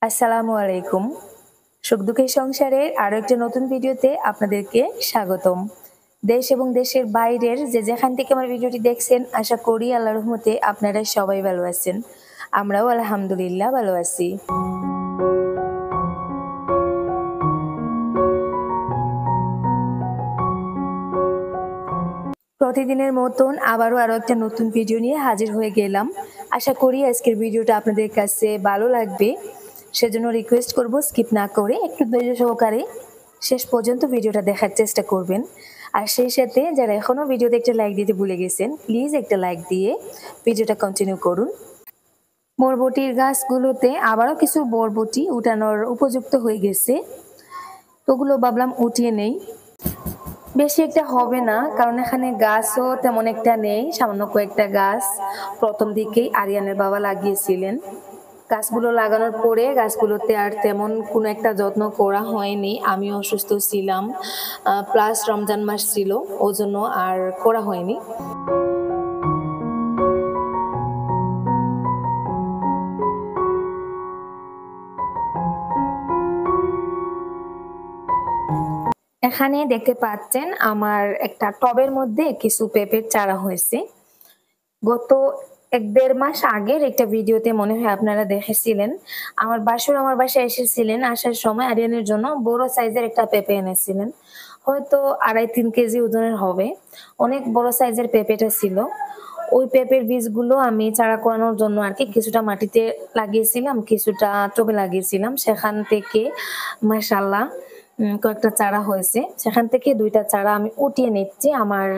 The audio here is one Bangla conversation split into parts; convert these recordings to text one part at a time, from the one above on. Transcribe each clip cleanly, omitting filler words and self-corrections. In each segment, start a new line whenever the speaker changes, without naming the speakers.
আসসালামু আলাইকুম। সুখ দুঃখের সংসারের আরো একটা নতুন ভিডিওতে আপনাদেরকে স্বাগতম। দেশ এবং দেশের বাইরের যে যেখান থেকে আমার ভিডিওটি দেখছেন, আশা করি আল্লাহর রহমতে আপনারা সবাই ভালো আছেন। আমরাও আলহামদুলিল্লাহ ভালো আছি। প্রতিদিনের মতন আবারও আরো একটা নতুন ভিডিও নিয়ে হাজির হয়ে গেলাম। আশা করি আজকের ভিডিওটা আপনাদের কাছে ভালো লাগবে। সেজন্য রিকোয়েস্ট করব স্কিপ না করে একটু ধৈর্য সহকারে শেষ পর্যন্ত ভিডিওটা দেখার চেষ্টা করবেন। আর সেই সাথে যারা এখনো ভিডিওতে একটা লাইক দিতে ভুলে গেছেন, প্লিজ একটা লাইক দিয়ে ভিডিওটা কন্টিনিউ করুন। বরবটির গাছগুলোতে আবারও কিছু বরবটি উঠানোর উপযুক্ত হয়ে গেছে, তো ওগুলো ভাবলাম উঠিয়ে নেই। বেশি একটা হবে না, কারণ এখানে গাছও তেমন একটা নেই, সামান্য কয়েকটা গাছ প্রথম দিকেই আরিয়ানের বাবা লাগিয়েছিলেন। গাছগুলো লাগানোর পরে গাছগুলোতে আর তেমন কোনো একটা যত্ন করা হয়নি। আমি অসুস্থ ছিলাম, প্লাস রমজান মাস ছিল, ওই জন্য আর করা হয়নি। এখানে দেখতে পাচ্ছেন আমার একটা টবের মধ্যে কিছু পেঁপের চারা হয়েছে। গত 1-1.5 মাস আগের একটা ভিডিওতে মনে হয় আপনারা দেখেছিলেন, আমার বাসুর আমার বাসায় এসেছিলেন। আসার সময় আরিয়ানের জন্য বড় সাইজের একটা পেঁপে এনেছিলেন, হয়তো 2.5-3 কেজি ওজনের হবে। অনেক বড় সাইজের পেঁপেটা ছিল। ওই পেঁপের বীজগুলো আমি চারা করানোর জন্য আর কি কিছুটা মাটিতে লাগিয়েছিলাম, কিছুটা টবে লাগিয়েছিলাম। সেখান থেকে মাশাআল্লাহ কয়েকটা চারা হয়েছে। সেখান থেকে 2টা চারা আমি উঠিয়ে নিচ্ছি আমার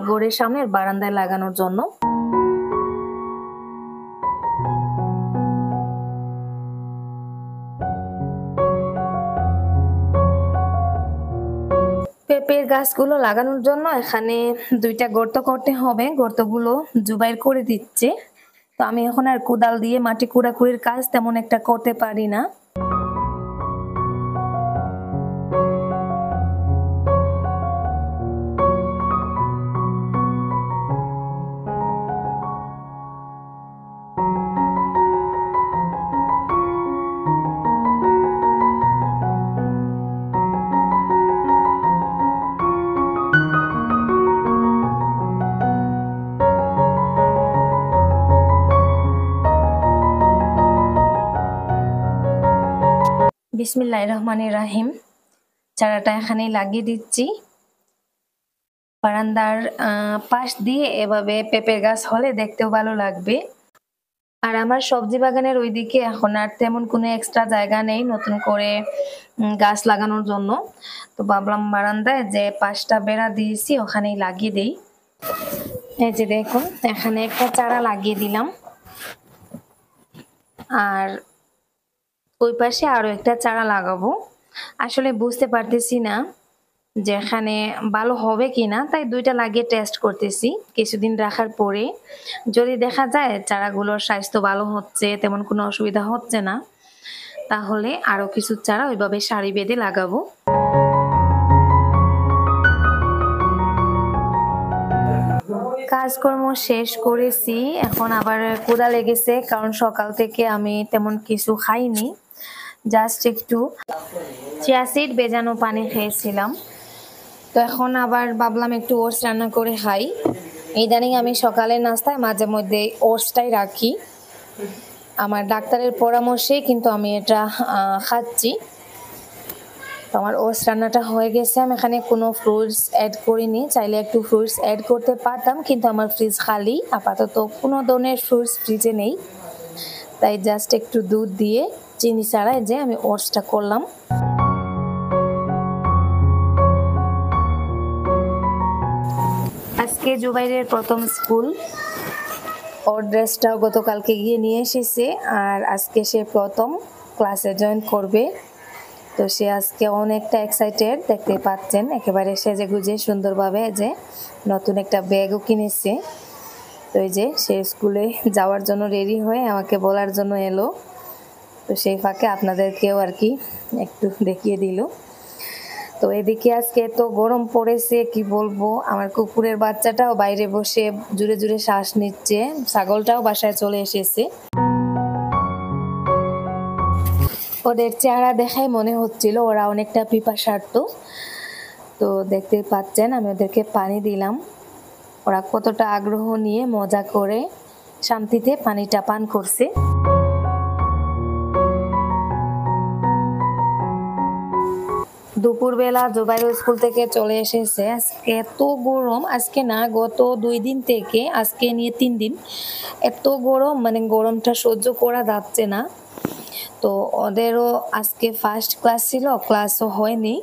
ঘরের সামনের বারান্দায় লাগানোর জন্য। পেঁপের গাছগুলো লাগানোর জন্য এখানে 2টা গর্ত করতে হবে। গর্তগুলো জুবাইর করে দিচ্ছে, তো আমি এখন আর কোদাল দিয়ে মাটি কুড়াকুড়ির কাজ তেমন একটা করতে পারি না। বিসমিল্লাহির রহমানির রহিম। চারাটা এখানে লাগিয়ে দিচ্ছি। বারান্দার পাশ দিয়ে এভাবে পেঁপের গাছ হলে দেখতেও ভালো লাগবে। আর আমার সবজি বাগানের ওইদিকে এখন আর তেমন কোনো এক্সট্রা জায়গা নেই নতুন করে গাছ লাগানোর জন্য, তো ভাবলাম বারান্দায় যে 5টা বেড়া দিয়েছি ওখানেই লাগিয়ে দেই। এই যে দেখুন, এখানে একটা চারা লাগিয়ে দিলাম, আর ওই পাশে আরো একটা চারা লাগাবো। আসলে বুঝতে পারতেছি না যে এখানে ভালো হবে কিনা, তাই 2টা লাগিয়ে টেস্ট করতেছি। কিছুদিন রাখার পরে যদি দেখা যায় চারাগুলোর স্বাস্থ্য ভালো হচ্ছে, তেমন কোনো অসুবিধা হচ্ছে না, তাহলে আরো কিছু চারা ওইভাবে সারি বেঁধে লাগাবো। কাজকর্ম শেষ করেছি, এখন আবার ক্ষুধা লেগেছে, কারণ সকাল থেকে আমি তেমন কিছু খাইনি, জাস্ট একটু চিয়া সিড ভেজানো পানি খেয়েছিলাম। তো এখন আবার ভাবলাম একটু ওটস রান্না করে খাই। ইদানিং আমি সকালের নাস্তায় মাঝে মধ্যে ওটসটাই রাখি, আমার ডাক্তারের পরামর্শে কিন্তু আমি এটা খাচ্ছি। তো আমার ওটস রান্নাটা হয়ে গেছে। আমি এখানে কোনো ফ্রুটস অ্যাড করিনি, চাইলে একটু ফ্রুটস অ্যাড করতে পারতাম, কিন্তু আমার ফ্রিজ খালি, আপাতত কোনো ধরনের ফ্রুটস ফ্রিজে নেই, তাই জাস্ট একটু দুধ দিয়ে চিনি ছাড়াই যে আমি ওটসটা করলাম। আজকে জুবাইরের প্রথম স্কুল, ওর ড্রেসটাও গতকালকে গিয়ে নিয়ে এসেছে, আর আজকে সে প্রথম ক্লাসে জয়েন করবে। তো সে আজকে অনেকটা এক্সাইটেড, দেখতে পাচ্ছেন একেবারে সেজে গুজে সুন্দরভাবে যে নতুন একটা ব্যাগও কিনেছে। তো এই যে সে স্কুলে যাওয়ার জন্য রেডি হয়ে আমাকে বলার জন্য এলো, তো সেই ফাঁকে আপনাদেরকেও আর কি একটু দেখিয়ে দিল। তো এদিকে আজকে তো গরম পড়েছে, কি বলবো, আমার কুকুরের বাচ্চাটাও বাইরে বসে জুড়ে জুড়ে শ্বাস নিচ্ছে, ছাগলটাও বাসায় চলে এসেছে। ওদের চেহারা দেখাই মনে হচ্ছিল ওরা অনেকটা পিপাসার্ত। তো দেখতে পাচ্ছেন আমি ওদেরকে পানি দিলাম, ওরা কতটা আগ্রহ নিয়ে মজা করে শান্তিতে পানিটা পান করছে। দুপুরবেলা জুবাইর স্কুল থেকে চলে এসেছে। আজকে এত গরম, আজকে না গত 2 দিন থেকে, আজকে নিয়ে 3 দিন এত গরম, মানে গরমটা সহ্য করা যাচ্ছে না। তো ওদেরও আজকে ফার্স্ট ক্লাস ছিল, ক্লাসও হয়নি।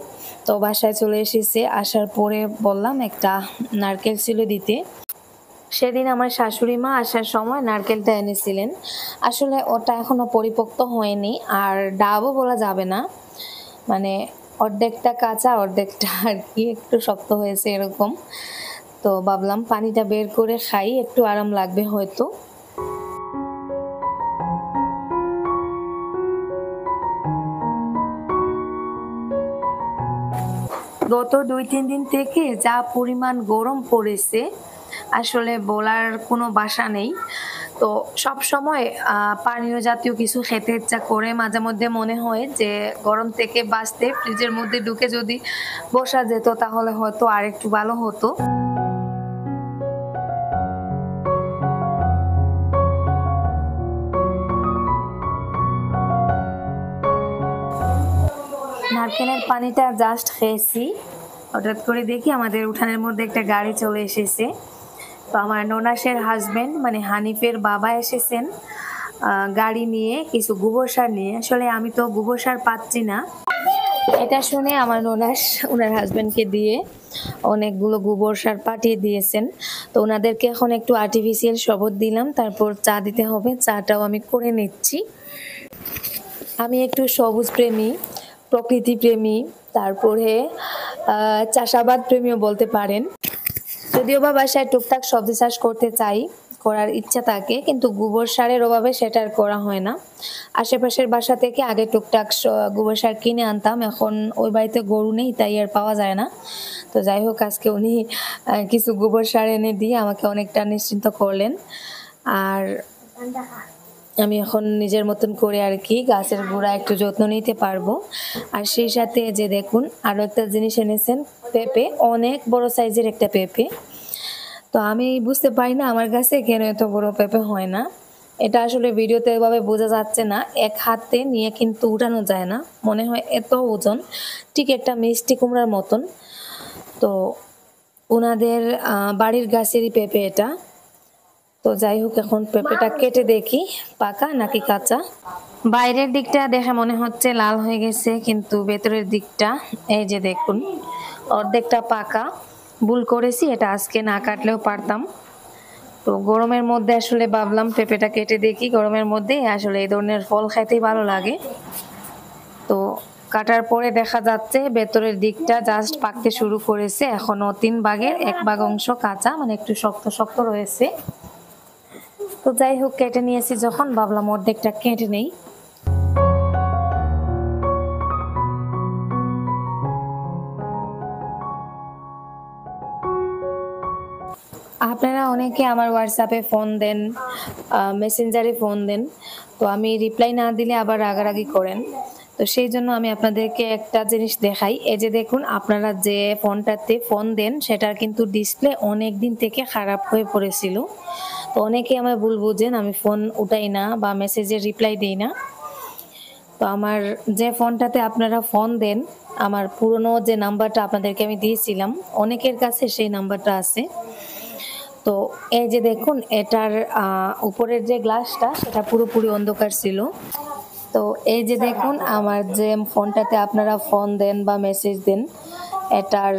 তো বাসায় চলে এসেছে, আসার পরে বললাম একটা নারকেল ছিল দিতে। সেদিন আমার শাশুড়ি মা আসার সময় নারকেলটা এনেছিলেন। আসলে ওটা এখনো পরিপক্ক হয়নি, আর ডাবও বলা যাবে না, মানে অর্ধেকটা কাঁচা অর্ধেকটা আর কি একটু শক্ত হয়েছে এরকম। তো ভাবলাম পানিটা বের করে খাই, একটু আরাম লাগবে হয়তো। গত 2-3 দিন থেকে যা পরিমাণ গরম পড়েছে আসলে বলার কোনো ভাষা নেই। তো সব সময় পানীয় জাতীয় কিছু খেতে ইচ্ছা করে, মাঝে মধ্যে মনে হয় যে গরম থেকে বাঁচতে ফ্রিজের মধ্যে ঢুকে যদি বসা যেত তাহলে হয়তো আর একটু ভালো হতো। নারকেলের পানিটা জাস্ট খেয়েছি, হঠাৎ করে দেখি আমাদের উঠানের মধ্যে একটা গাড়ি চলে এসেছে। তো আমার ননাসের হাজবেন্ড মানে হানিফের বাবা এসেছেন গাড়ি নিয়ে, কিছু গোবর সার নিয়ে। আসলে আমি তো গোবর সার পাচ্ছি না। এটা শুনে আমার ননাস ওনার হাজবেন্ডকে দিয়ে অনেকগুলো গোবর সার পাঠিয়ে দিয়েছেন। তো ওনাদেরকে এখন একটু আর্টিফিশিয়াল শরবত দিলাম, তারপর চা দিতে হবে, চাটাও আমি করে নিচ্ছি। আমি একটু সবুজ প্রেমী, প্রকৃতি প্রেমী, তারপরে চাষাবাদ প্রেমীও বলতে পারেন। যদিও বা বাসায় টুকটাক সবজি চাষ করতে চাই, করার ইচ্ছা থাকে, কিন্তু গোবর সারের অভাবে সেটা আর করা হয় না। আশেপাশের বাসা থেকে আগে টুকটাক গোবর সার কিনে আনতাম, এখন ওই বাড়িতে গরু নেই তাই আর পাওয়া যায় না। তো যাই হোক, আজকে উনি কিছু গোবর সার এনে দিয়ে আমাকে অনেকটা নিশ্চিন্ত করলেন। আর আমি এখন নিজের মতন করে আর কি গাছের গোড়া একটু যত্ন নিতে পারবো। আর সেই সাথে যে দেখুন আরো একটা জিনিস এনেছেন, পেঁপে, অনেক বড় সাইজের একটা পেঁপে। তো আমি বুঝতে পারি না আমার কাছে কেন এত বড় পেঁপে হয় না। এটা আসলে ভিডিওতে এভাবে বোঝা যাচ্ছে না, এক হাতে নিয়ে কিন্তু উঠানো যায় না, মনে হয় এত ওজন, ঠিক একটা মিষ্টি কুমড়ার মতন। তো ওনাদের বাড়ির গাছেরই পেঁপে এটা। তো যাই হোক, এখন পেঁপেটা কেটে দেখি পাকা নাকি কাঁচা। বাইরের দিকটা দেখে মনে হচ্ছে লাল হয়ে গেছে, কিন্তু ভেতরের দিকটা এই যে দেখুন অর্ধেকটা পাকা। ভুল করেছি, এটা আজকে না কাটলেও পারতাম। তো গরমের মধ্যে আসলে ভাবলাম পেঁপেটা কেটে দেখি, গরমের মধ্যে আসলে এই ধরনের ফল খাইতেই ভালো লাগে। তো কাটার পরে দেখা যাচ্ছে ভেতরের দিকটা জাস্ট পাকতে শুরু করেছে, এখনো 3 ভাগের 1 ভাগ অংশ কাঁচা, মানে একটু শক্ত শক্ত রয়েছে। তো যাই হোক, কেটে নিয়েছি যখন ভাবলাম অর্ধেকটা কেটে নেই। আপনারা অনেকে আমার হোয়াটসঅ্যাপে ফোন দেন, মেসেঞ্জারে ফোন দেন, তো আমি রিপ্লাই না দিলে আবার রাগারাগি করেন। তো সেই জন্য আমি আপনাদেরকে একটা জিনিস দেখাই। এই যে দেখুন, আপনারা যে ফোনটাতে ফোন দেন সেটার কিন্তু ডিসপ্লে অনেক দিন থেকে খারাপ হয়ে পড়েছিল। তো অনেকে আমায় ভুল বুঝেন, আমি ফোন উঠাই না বা মেসেজের রিপ্লাই দিই না। তো আমার যে ফোনটাতে আপনারা ফোন দেন, আমার পুরনো যে নাম্বারটা আপনাদেরকে আমি দিয়েছিলাম, অনেকের কাছে সেই নাম্বারটা আছে। তো এই যে দেখুন, এটার উপরের যে গ্লাসটা সেটা পুরোপুরি অন্ধকার ছিল। তো এই যে দেখুন, আমার যে ফোনটাতে আপনারা ফোন দেন বা মেসেজ দেন, এটার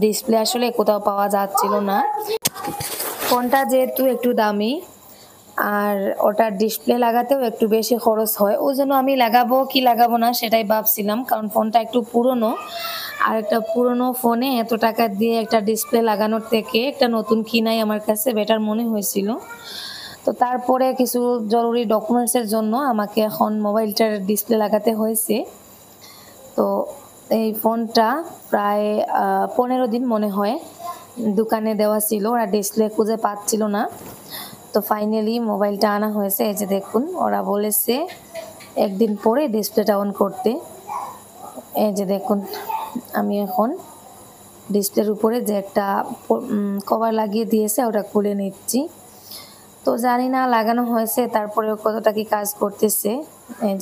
ডিসপ্লে আসলে কোথাও পাওয়া যাচ্ছিল না। ফোনটা যেহেতু একটু দামি আর ওটার ডিসপ্লে লাগাতেও একটু বেশি খরচ হয়, ওই জন্য আমি লাগাবো কি লাগাবো না সেটাই ভাবছিলাম, কারণ ফোনটা একটু পুরনো। আর একটা পুরনো ফোনে এত টাকা দিয়ে একটা ডিসপ্লে লাগানোর থেকে একটা নতুন কিনাই আমার কাছে বেটার মনে হয়েছিল। তো তারপরে কিছু জরুরি ডকুমেন্টসের জন্য আমাকে এখন মোবাইলটার ডিসপ্লে লাগাতে হয়েছে। তো এই ফোনটা প্রায় 15 দিন মনে হয় দোকানে দেওয়া ছিল, ওরা ডিসপ্লে খুঁজে পাচ্ছিল না। তো ফাইনালি মোবাইলটা আনা হয়েছে। এই যে দেখুন, ওরা বলেছে একদিন পরে ডিসপ্লেটা অন করতে। এই যে দেখুন আমি এখন ডিসপ্লের উপরে যে একটা কভার লাগিয়ে দিয়েছে ওটা খুলে নিচ্ছি। তো জানি না লাগানো হয়েছে তারপরেও কতটা কি কাজ করতেছে। এই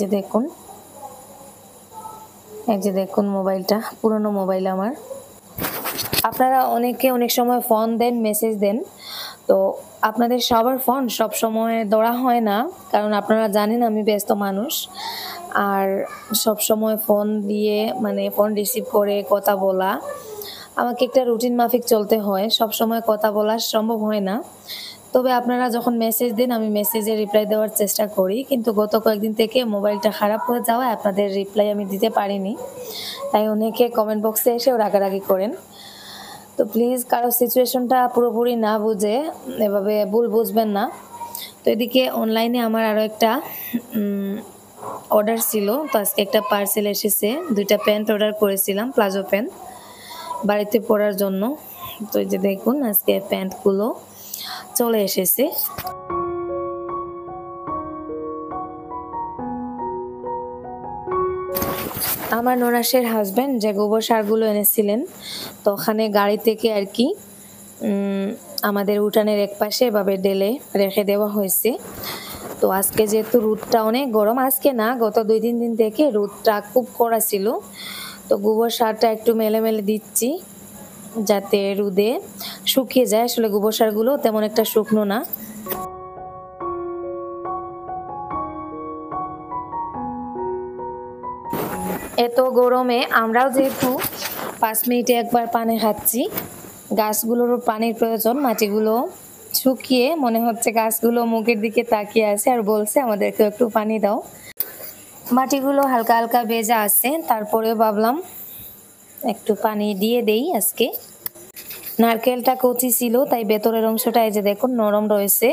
যে দেখুন মোবাইলটা, পুরনো মোবাইল আমার। আপনারা অনেকে অনেক সময় ফোন দেন, মেসেজ দেন, তো আপনাদের সবার ফোন সব সময় ধরা হয় না, কারণ আপনারা জানেন আমি ব্যস্ত মানুষ। আর সব সময় ফোন দিয়ে মানে ফোন রিসিভ করে কথা বলা আমাকে একটা রুটিন মাফিক চলতে হয়, সব সময় কথা বলা সম্ভব হয় না। তবে আপনারা যখন মেসেজ দেন আমি মেসেজে রিপ্লাই দেওয়ার চেষ্টা করি, কিন্তু গত কয়েকদিন থেকে মোবাইলটা খারাপ হয়ে যাওয়ায় আপনাদের রিপ্লাই আমি দিতে পারিনি। তাই অনেকে কমেন্ট বক্সে এসেও রাগারাগি করেন। তো প্লিজ কারো সিচুয়েশনটা পুরোপুরি না বুঝে এভাবে ভুল বুঝবেন না। তো এদিকে অনলাইনে আমার আরও একটা অর্ডার ছিল, তো আজকে একটা পার্সেল এসেছে। 2টা প্যান্ট অর্ডার করেছিলাম, প্লাজো প্যান্ট বাড়িতে পরার জন্য। তো এই যে দেখুন আজকে প্যান্টগুলো চলে এসেছে। আমার ননাসের হাজব্যান্ড যে গোবর সারগুলো এনেছিলেন, তো ওখানে গাড়ি থেকে আর কি আমাদের উঠানের এক পাশে এভাবে ডেলে রেখে দেওয়া হয়েছে। তো আজকে যেহেতু রোদটা অনেক গরম, আজকে না গত 2-3 দিন থেকে রোদটা খুব কড়া ছিল, তো গোবর সারটা একটু মেলে মেলে দিচ্ছি যাতে রোদে শুকিয়ে যায়। আসলে গোবর সারগুলো তেমন একটা শুকনো না। এত গরমে আমরাও যেহেতু 5 মিনিটে একবার পানি খাচ্ছি, গাছগুলোরও পানির প্রয়োজন। মাটিগুলো শুকিয়ে মনে হচ্ছে গাছগুলো মুখের দিকে তাকিয়ে আছে আর বলছে আমাদেরকে একটু পানি দাও। মাটিগুলো হালকা হালকা ভেজা আছে, তারপরেও ভাবলাম একটু পানি দিয়ে দেই আজকে। নারকেলটা কচি ছিল তাই ভেতরের অংশটা এই যে দেখুন নরম রয়েছে,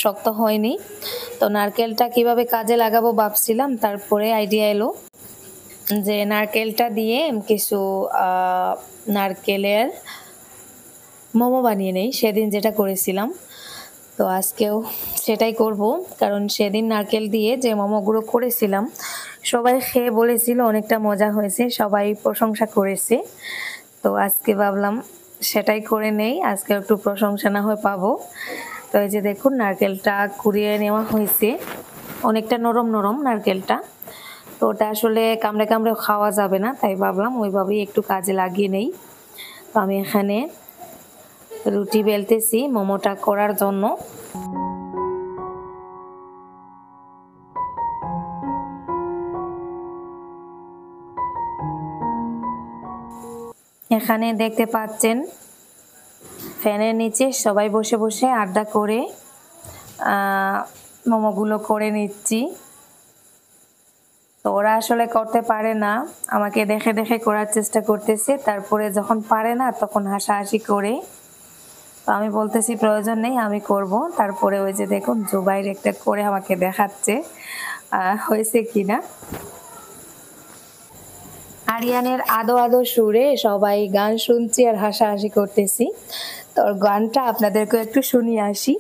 শক্ত হয়নি। তো নারকেলটা কিভাবে কাজে লাগাবো ভাবছিলাম, তারপরে আইডিয়া এলো যে নারকেলটা দিয়ে কিছু নারকেলের মোমো বানিয়ে নেই, সেদিন যেটা করেছিলাম। তো আজকেও সেটাই করব, কারণ সেদিন নারকেল দিয়ে যে মোমোগুলো করেছিলাম সবাই খেয়ে বলেছিল অনেকটা মজা হয়েছে, সবাই প্রশংসা করেছে। তো আজকে ভাবলাম সেটাই করে নেই, আজকে একটু প্রশংসা না হয় পাবো। তো এই যে দেখুন নারকেলটা কুড়িয়ে নেওয়া হয়েছে, অনেকটা নরম নরম নারকেলটা। তো ওটা আসলে কামড়ে কামড়ে খাওয়া যাবে না, তাই ভাবলাম ওইভাবেই একটু কাজে লাগিয়ে নেই। তো আমি এখানে রুটি বেলতেছি মোমোটা করার জন্য। এখানে দেখতে পাচ্ছেন ফ্যানের নিচে সবাই বসে বসে আড্ডা করে মোমোগুলো করে নিচ্ছি। তো ওরা আসলে করতে পারে না, আমাকে দেখে দেখে করার চেষ্টা করতেছে, তারপরে যখন পারে না তখন হাসাহাসি করে। তো আমি বলতেছি প্রয়োজন নেই, আমি করব। তারপরে ওই যে দেখুন জুবাইর একটা করে আমাকে দেখাচ্ছে হয়েছে কিনা। আরিয়ানের আদো আদো সুরে সবাই গান শুনছি আর হাসাহাসি করতেছি। তো গানটা আপনাদেরকে একটু শুনিয়ে আসি।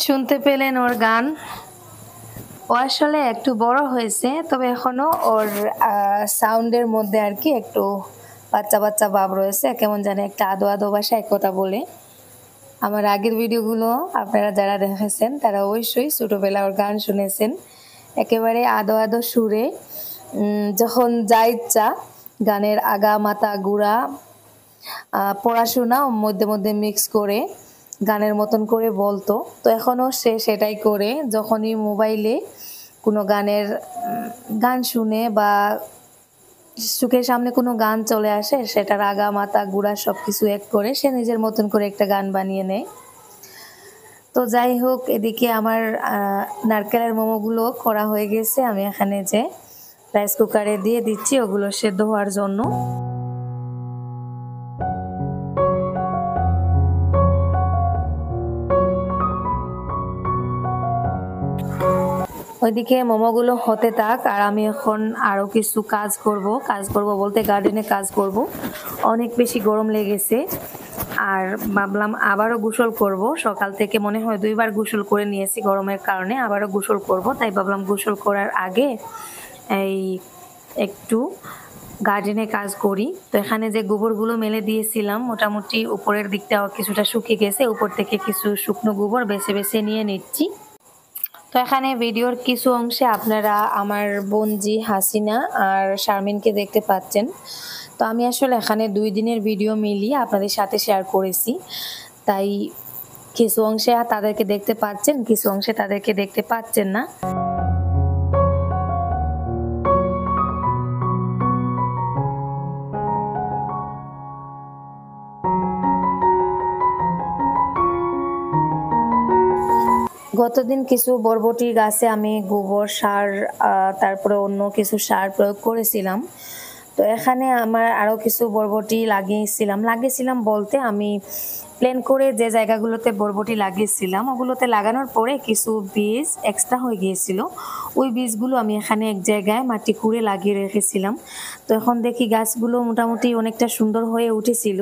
শুনতে পেলেন ওর গান। ও আসলে একটু বড় হয়েছে, তবে এখনো ওর সাউন্ডের মধ্যে আর কি একটু বাচ্চা বাচ্চা ভাব রয়েছে, কেমন জানে একটা আদো আদো ভাষায় কথা বলে। আমার আগের ভিডিওগুলো আপনারা যারা দেখেছেন তারা অবশ্যই ছোটবেলা ওর গান শুনেছেন, একেবারে আদো আদো সুরে যখন যা ইচ্ছা গানের আগা মাথা গুড়া পড়াশোনা মধ্যে মধ্যে মিক্স করে গানের মতন করে বলতো। তো এখনও সে সেটাই করে, যখনই মোবাইলে কোনো গানের গান শুনে বা চোখের সামনে কোনো গান চলে আসে, সেটার আগা মাথা গুড়া সবকিছু এক করে সে নিজের মতন করে একটা গান বানিয়ে নেয়। তো যাই হোক, এদিকে আমার নারকেলের মোমোগুলো করা হয়ে গেছে। আমি এখানে যে রাইস কুকারে দিয়ে দিচ্ছি ওগুলো সেদ্ধ হওয়ার জন্য। ওইদিকে মোমোগুলো হতে থাক, আর আমি এখন আরো কিছু কাজ করব বলতে গার্ডেনে কাজ করব। অনেক বেশি গরম লেগেছে, আর ভাবলাম আবারও গোসল করব। সকাল থেকে মনে হয় 2বার গোসল করে নিয়েছি গরমের কারণে, আবারও গোসল করব। তাই ভাবলাম গোসল করার আগে এই একটু গার্ডেনে কাজ করি। তো এখানে যে গোবরগুলো মেলে দিয়েছিলাম মোটামুটি উপরের দিকটা কিছুটা শুকিয়ে গেছে, উপর থেকে কিছু শুকনো গোবর বেছে বেছে নিয়ে নিচ্ছি। তো এখানে ভিডিওর কিছু অংশে আপনারা আমার বোনজি হাসিনা আর শারমিনকে দেখতে পাচ্ছেন। তো আমি আসলে এখানে 2 দিনের ভিডিও মিলিয়ে আপনাদের সাথে শেয়ার করেছি, তাই কিছু অংশে তাদেরকে দেখতে পাচ্ছেন, কিছু অংশে তাদেরকে দেখতে পাচ্ছেন না। গতদিন কিছু বরবটির গাছে আমি গোবর সার তারপরে অন্য কিছু সার প্রয়োগ করেছিলাম। তো এখানে আমার আরও কিছু বরবটি লাগিয়েছিলাম বলতে আমি প্লেন করে যে জায়গাগুলোতে বরবটি লাগিয়েছিলাম ওগুলোতে লাগানোর পরে কিছু বীজ এক্সট্রা হয়ে গিয়েছিল। ওই বীজগুলো আমি এখানে এক জায়গায় মাটি খুঁড়ে লাগিয়ে রেখেছিলাম। তো এখন দেখি গাছগুলো মোটামুটি অনেকটা সুন্দর হয়ে উঠেছিল।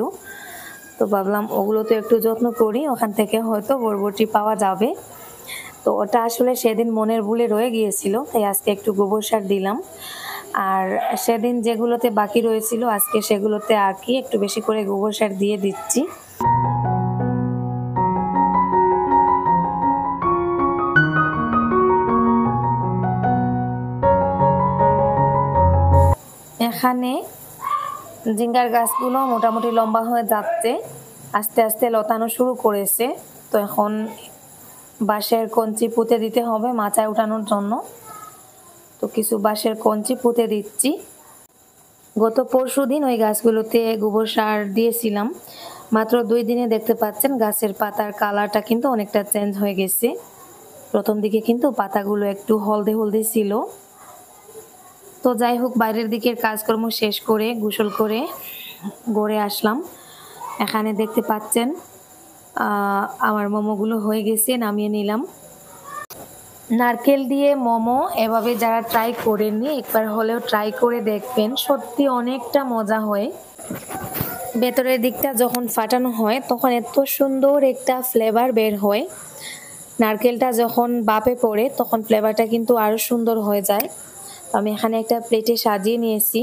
তো ভাবলাম ওগুলো তো একটু যত্ন করি, ওখান থেকে হয়তো বরবটি পাওয়া যাবে। তো ওটা আসলে সেদিন মনের ভুলে রয়ে গিয়েছিল, তাই আজকে একটু গোবর সার দিলাম। আর সেদিন যেগুলোতে বাকি রয়েছিল আজকে সেগুলোতে আর কি একটু বেশি করে গোবর সার দিয়ে দিচ্ছি। এখানে জিঙ্গার গাছগুলো মোটামুটি লম্বা হয়ে যাচ্ছে, আস্তে আস্তে লতানো শুরু করেছে। তো এখন বাঁশের কঞ্চি পুঁতে দিতে হবে মাচায় উঠানোর জন্য। তো কিছু বাঁশের কঞ্চি পুঁতে দিচ্ছি। গত পরশুদিন ওই গাছগুলোতে গোবর সার দিয়েছিলাম। মাত্র 2 দিনে দেখতে পাচ্ছেন গাছের পাতার কালারটা কিন্তু অনেকটা চেঞ্জ হয়ে গেছে। প্রথম দিকে কিন্তু পাতাগুলো একটু হলদে হলদে ছিল। তো যাই হোক, বাইরের দিকের কাজকর্ম শেষ করে গোসল করে ঘরে আসলাম। এখানে দেখতে পাচ্ছেন আমার মোমোগুলো হয়ে গেছে, নামিয়ে নিলাম। নারকেল দিয়ে মোমো এভাবে যারা ট্রাই করেননি একবার হলেও ট্রাই করে দেখবেন, সত্যি অনেকটা মজা হয়। ভেতরের দিকটা যখন ফাটানো হয় তখন এত সুন্দর একটা ফ্লেভার বের হয়। নারকেলটা যখন বাপে পড়ে তখন ফ্লেভারটা কিন্তু আরো সুন্দর হয়ে যায়। আমি এখানে একটা প্লেটে সাজিয়ে নিয়েছি।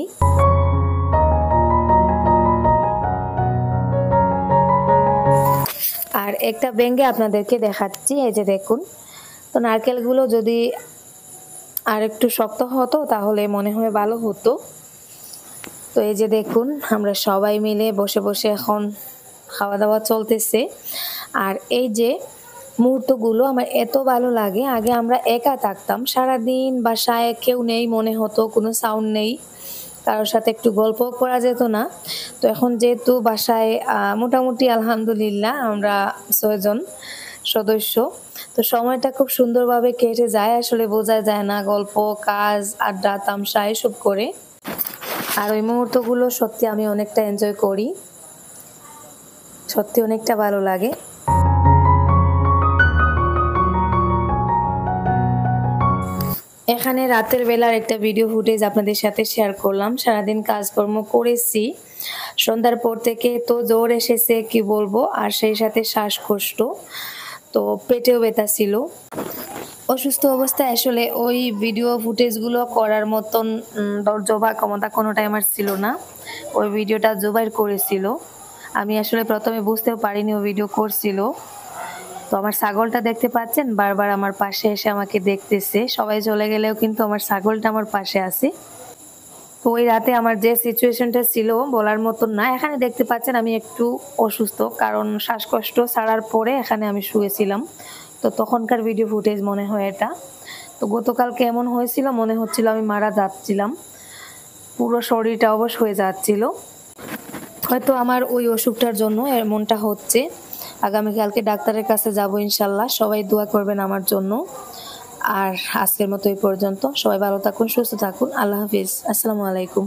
আর একটা ভেঙে আপনাদেরকে দেখাচ্ছি, এই যে দেখুন। তো নারকেলগুলো যদি আর একটু শক্ত হতো তাহলে মনে হয় ভালো হতো। তো এই যে দেখুন, আমরা সবাই মিলে বসে বসে এখন খাওয়া দাওয়া চলতেছে। আর এই যে মুহূর্তগুলো আমার এত ভালো লাগে। আগে আমরা একা থাকতাম, সারাদিন বাসায় কেউ নেই মনে হতো, কোনো সাউন্ড নেই, কারোর সাথে একটু গল্প করা যেত না। তো এখন যেহেতু বাসায় মোটামুটি আলহামদুলিল্লাহ আমরা 6 জন সদস্য, তো সময়টা খুব সুন্দরভাবে কেটে যায়, আসলে বোঝা যায় না। গল্প, কাজ, আড্ডা, তামসা এসব করে। আর ওই মুহূর্তগুলো সত্যি আমি অনেকটা এনজয় করি, সত্যি অনেকটা ভালো লাগে। এখানে রাতের বেলার একটা ভিডিও ফুটেজ আপনাদের সাথে শেয়ার করলাম। সারাদিন কাজকর্ম করেছি, সন্ধ্যার পর থেকে তো জ্বর এসেছে কি বলবো, আর সেই সাথে শ্বাসকষ্ট, তো পেটেও ব্যথা ছিল। অসুস্থ অবস্থায় আসলে ওই ভিডিও ফুটেজগুলো করার মতন ধৈর্য বা ক্ষমতা কোনোটাই আমার ছিল না। ওই ভিডিওটা জুবাইর করেছিল, আমি আসলে প্রথমে বুঝতেও পারিনি ও ভিডিও করছিল। তো আমার ছাগলটা দেখতে পাচ্ছেন বারবার আমার পাশে এসে আমাকে দেখতেছে। সবাই চলে গেলেও কিন্তু আমার ছাগলটা আমার পাশে আছে। তো ওই রাতে আমার যে সিচুয়েশনটা ছিল বলার মতন না। এখানে দেখতে পাচ্ছেন আমি একটু অসুস্থ, কারণ শ্বাসকষ্ট ছাড়ার পরে এখানে আমি শুয়েছিলাম। তো তখনকার ভিডিও ফুটেজ মনে হয় এটা। তো গতকালকে এমন হয়েছিল, মনে হচ্ছিল আমি মারা যাচ্ছিলাম। পুরো শরীরটা অবশ হয়ে যাচ্ছিল। হয়তো আমার ওই অসুখটার জন্য এমনটা হচ্ছে। আগামীকালকে ডাক্তারের কাছে যাব ইনশাল্লাহ। সবাই দোয়া করবেন আমার জন্য। আর আজকের মতো এই পর্যন্ত। সবাই ভালো থাকুন, সুস্থ থাকুন। আল্লাহ হাফিজ। আসসালামু আলাইকুম।